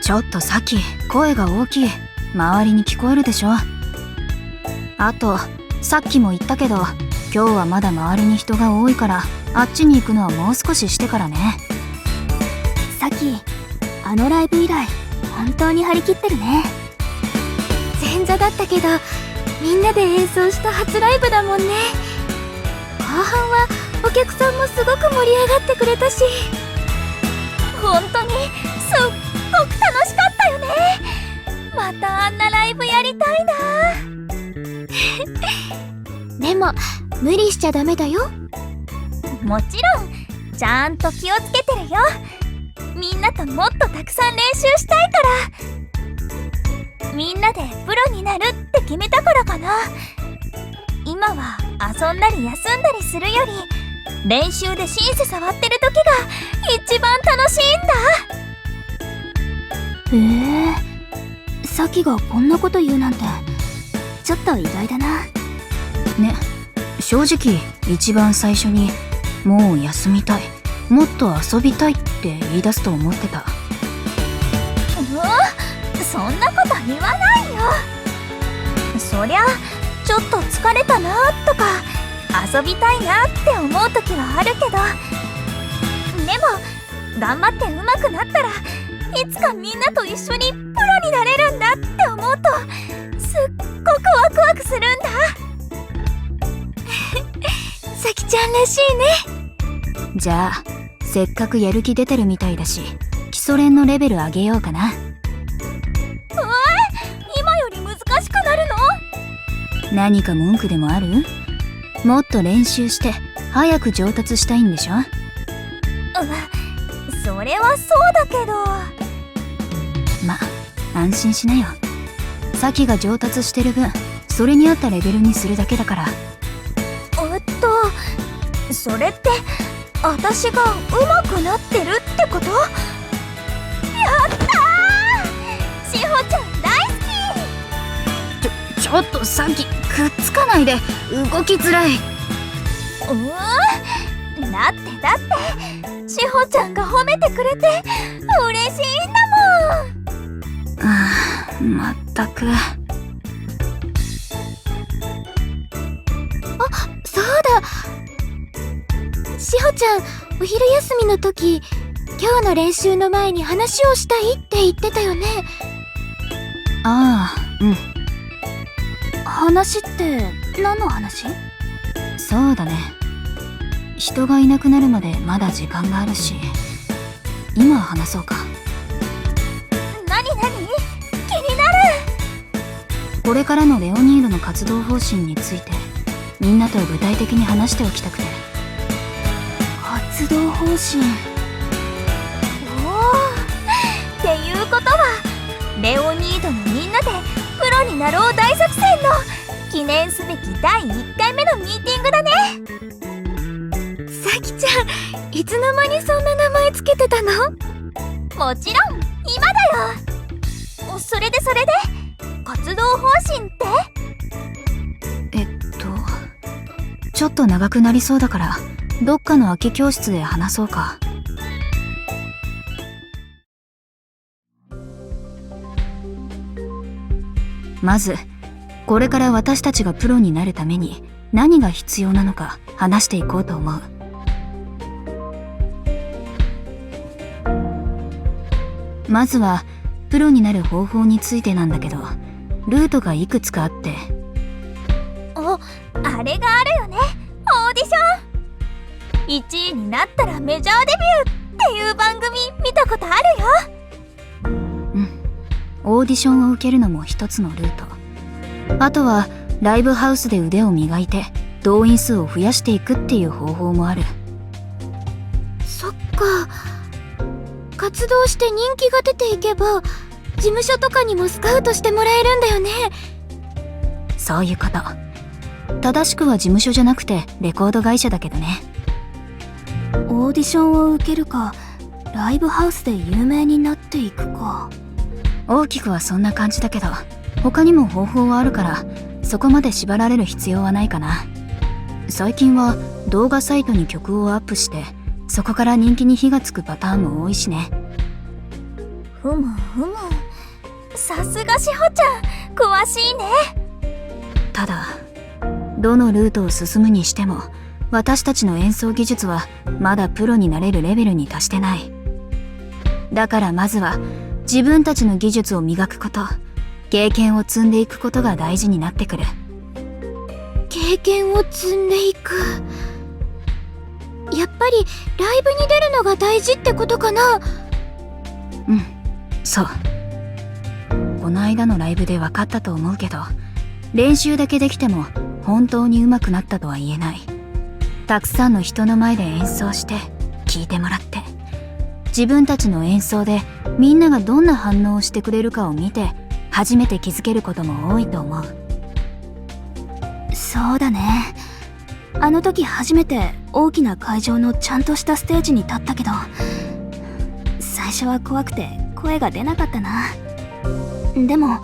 ちょっとさっき声が大きい。周りに聞こえるでしょ。あとさっきも言ったけど、今日はまだ周りに人が多いから、あっちに行くのはもう少ししてからね。さき、あのライブ以来本当に張り切ってるね。前座だったけどみんなで演奏した初ライブだもんね。後半はお客さんもすごく盛り上がってくれたし、本当にすっごく楽しかったよね。またあんなライブやりたいな。でも無理しちゃダメだよ。もちろんちゃんと気をつけてるよ。みんなともっとたくさん練習したいから。みんなでプロになるって決めたからかな。今は遊んだり休んだりするより、練習でシンセ触ってる時が一番楽しいんだ。さきがこんなこと言うなんてちょっと意外だな。ね、正直一番最初にもう休みたい、もっと遊びたいって言い出すと思ってた。そんなこと言わないよ。そりゃちょっと疲れたなとか遊びたいなって思う時はあるけど、でも頑張って上手くなったらいつかみんなと一緒にプロになれるんだって思うとすっごくワクワクするんだ。さきちゃんらしいね。じゃあせっかくやる気出てるみたいだし、基礎練のレベル上げようかな。今より難しくなるの？何か文句でもある？もっと練習して早く上達したいんでしょ？それはそうだけど。ま、安心しなよ。サキが上達してる分、それに合ったレベルにするだけだから。それって私が上手くなってるってこと？やったー！しほちゃん大好き！ちょっとサキ、くっつかないで。動きづらい。だってしほちゃんが褒めてくれて嬉しいんだもん。まったく。そうだ、しほちゃんお昼休みの時、今日の練習の前に話をしたいって言ってたよね。ああ、うん。話って何の話？そうだね。人がいなくなるまでまだ時間があるし、今話そうか。何？気になる。これからのレオニードの活動方針についてみんなと具体的に話しておきたくて。活動方針。っていうことはレオニードのみんなでプロになろう大作戦の記念すべき第1回目のミーティングだね。さきちゃん、いつの間にそんな名前つけてたの？もちろん今だよ。それで活動方針って？ちょっと長くなりそうだから、どっかの空き教室で話そうか。まずこれから私たちがプロになるために何が必要なのか話していこうと思う。まずはプロになる方法についてなんだけど、ルートがいくつかあって。あれがあるよね。オーディション1位になったらメジャーデビューっていう番組見たことあるよ。うん、オーディションを受けるのも一つのルート。あとはライブハウスで腕を磨いて動員数を増やしていくっていう方法もある。そっか、活動して人気が出ていけば事務所とかにもスカウトしてもらえるんだよね。そういうこと。正しくは事務所じゃなくてレコード会社だけどね。オーディションを受けるか、ライブハウスで有名になっていくか。大きくはそんな感じだけど、他にも方法はあるから、そこまで縛られる必要はないかな。最近は動画サイトに曲をアップして、そこから人気に火がつくパターンも多いしね。ふむふむ、さすがしほちゃん、詳しいね。ただどのルートを進むにしても私たちの演奏技術はまだプロになれるレベルに達してない。だからまずは自分たちの技術を磨くこと、経験を積んでいくことが大事になってくる。経験を積んでいく。やっぱりライブに出るのが大事ってことかな。うん、そう。この間のライブで分かったと思うけど、練習だけできても本当に上手くなったとは言えない。たくさんの人の前で演奏して聴いてもらって、自分たちの演奏でみんながどんな反応をしてくれるかを見て初めて気づけることも多いと思う。そうだね。あの時初めて大きな会場のちゃんとしたステージに立ったけど、最初は怖くて声が出なかったな。でも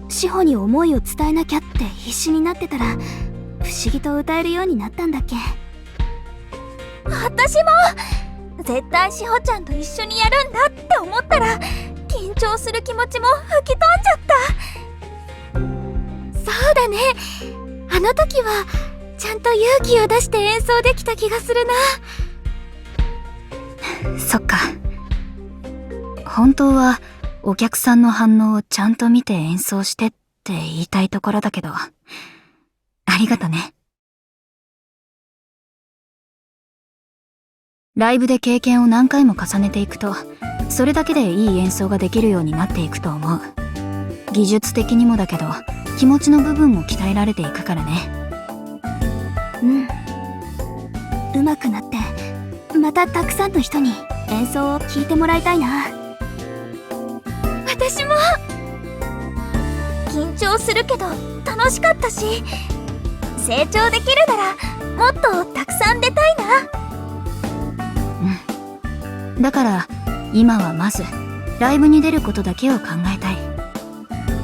志保に思いを伝えなきゃって必死になってたら、不思議と歌えるようになったんだっけ。私も絶対志保ちゃんと一緒にやるんだって思ったら、緊張する気持ちも吹き飛んじゃった。そうだね、あの時はちゃんと勇気を出して演奏できた気がするな。そっか。本当はお客さんの反応をちゃんと見て演奏してって言いたいところだけど、ありがとね。ライブで経験を何回も重ねていくと、それだけでいい演奏ができるようになっていくと思う。技術的にもだけど、気持ちの部分も鍛えられていくからね。上手くなってまたたくさんの人に演奏を聴いてもらいたいな。私も緊張するけど楽しかったし、成長できるならもっとたくさん出たいな。だから今はまずライブに出ることだけを考えたい。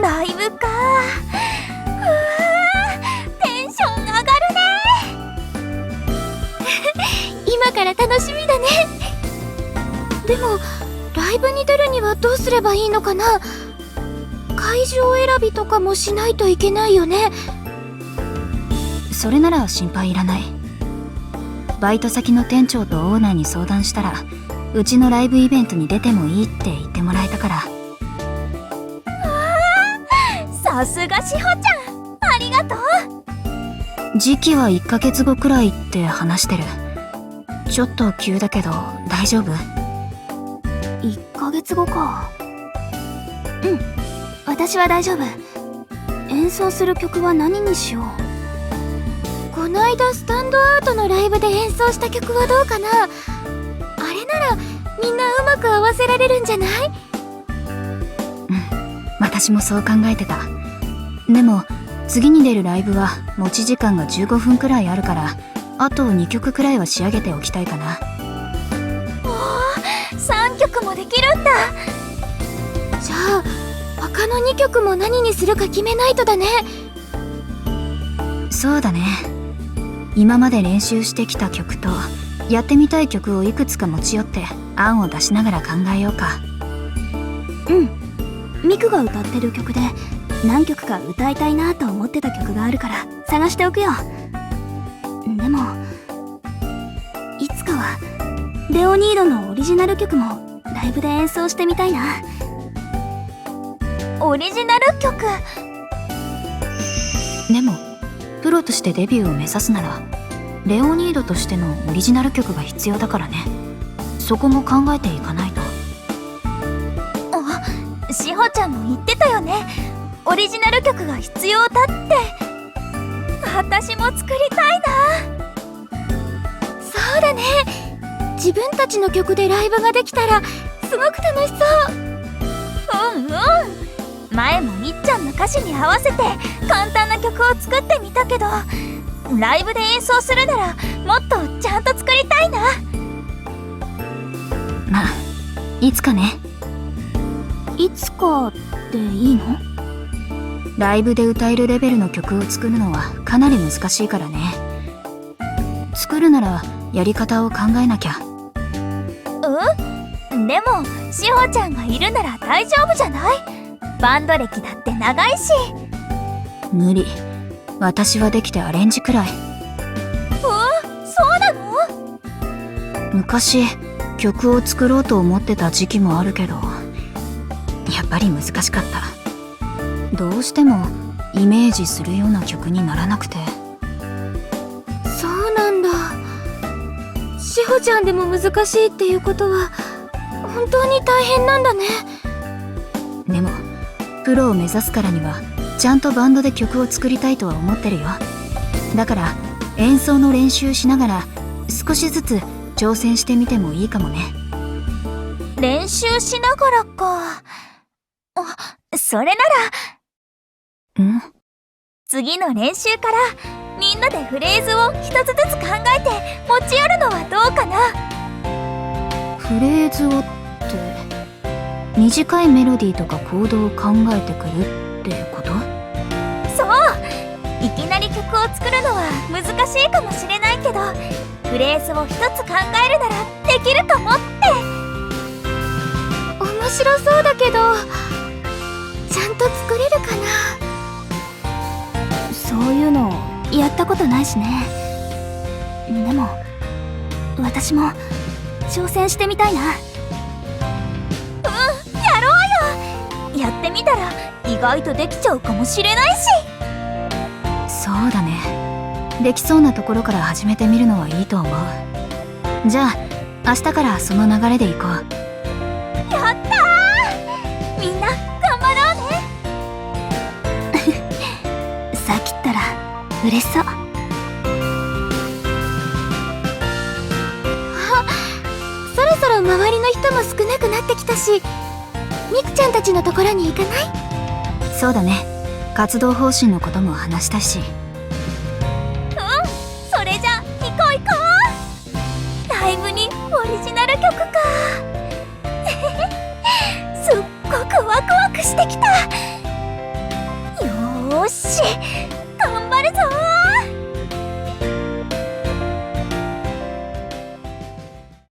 ライブか。テンション上がるね。今から楽しみだね。でもライブに出るにはどうすればいいのかな。会場選びとかもしないといけないよね。それなら心配いらない。バイト先の店長とオーナーに相談したら、うちのライブイベントに出てもいいって言ってもらえたから。さすがしほちゃん、ありがとう。時期は1ヶ月後くらいって話してる。ちょっと急だけど大丈夫？1ヶ月後か。私は大丈夫。演奏する曲は何にしよう。この間スタンドアートのライブで演奏した曲はどうかな。あれならみんなうまく合わせられるんじゃない？私もそう考えてた。でも次に出るライブは持ち時間が15分くらいあるから、あと2曲くらいは仕上げておきたいかな。3曲もできるんだ。じゃあ他の2曲も何にするか決めないとだね。そうだね。今まで練習してきた曲とやってみたい曲をいくつか持ち寄って案を出しながら考えようか。ミクが歌ってる曲で何曲か歌いたいなと思ってた曲があるから探しておくよ。でもいつかはレオニードのオリジナル曲もライブで演奏してみたいな。オリジナル曲。でもプロとしてデビューを目指すならレオニードとしてのオリジナル曲が必要だからね。そこも考えていかないと。しほちゃんも言ってたよね、オリジナル曲が必要だって。私も作りたいな。そうだね、自分たちの曲でライブができたらすごく楽しそう。前もいっちゃんの歌詞に合わせて簡単な曲を作ってみたけど、ライブで演奏するならもっとちゃんと作りたいな。まあいつかね。いつかでいいの？ライブで歌えるレベルの曲を作るのはかなり難しいからね。作るならやり方を考えなきゃ。でも志保ちゃんがいるなら大丈夫じゃない？バンド歴だって長いし。無理。私はできてアレンジくらい。そうなの？昔曲を作ろうと思ってた時期もあるけど、やっぱり難しかった。どうしてもイメージするような曲にならなくて。そうなんだ。志保ちゃんでも難しいっていうことは本当に大変なんだね。でもプロを目指すからにはちゃんとバンドで曲を作りたいとは思ってるよ。だから演奏の練習しながら少しずつ挑戦してみてもいいかもね。練習しながらか。それなら次の練習からみんなでフレーズを一つずつ考えて持ち寄るのはどうかな。フレーズをって短いメロディーとかコードを考えてくるっていうこと？そう、いきなり曲を作るのは難しいかもしれないけど、フレーズを一つ考えるならできると思って。面白そうだけどちゃんと作れるかな。そういうのやったことないしね。でも私も挑戦してみたいな。やろうよ。やってみたら意外とできちゃうかもしれないし。そうだね。できそうなところから始めてみるのはいいと思う。じゃあ明日からその流れでいこう。やったー。みんな頑張ろうね。さっきったら嬉しそう。そろそろ周りの人も少なくなってきたし、みくちゃんたちのところに行かない？そうだね。活動方針のことも話したいし。それじゃ行こう行こう。ライブにオリジナル曲か。すっごくワクワクしてきた。よーし頑張るぞー。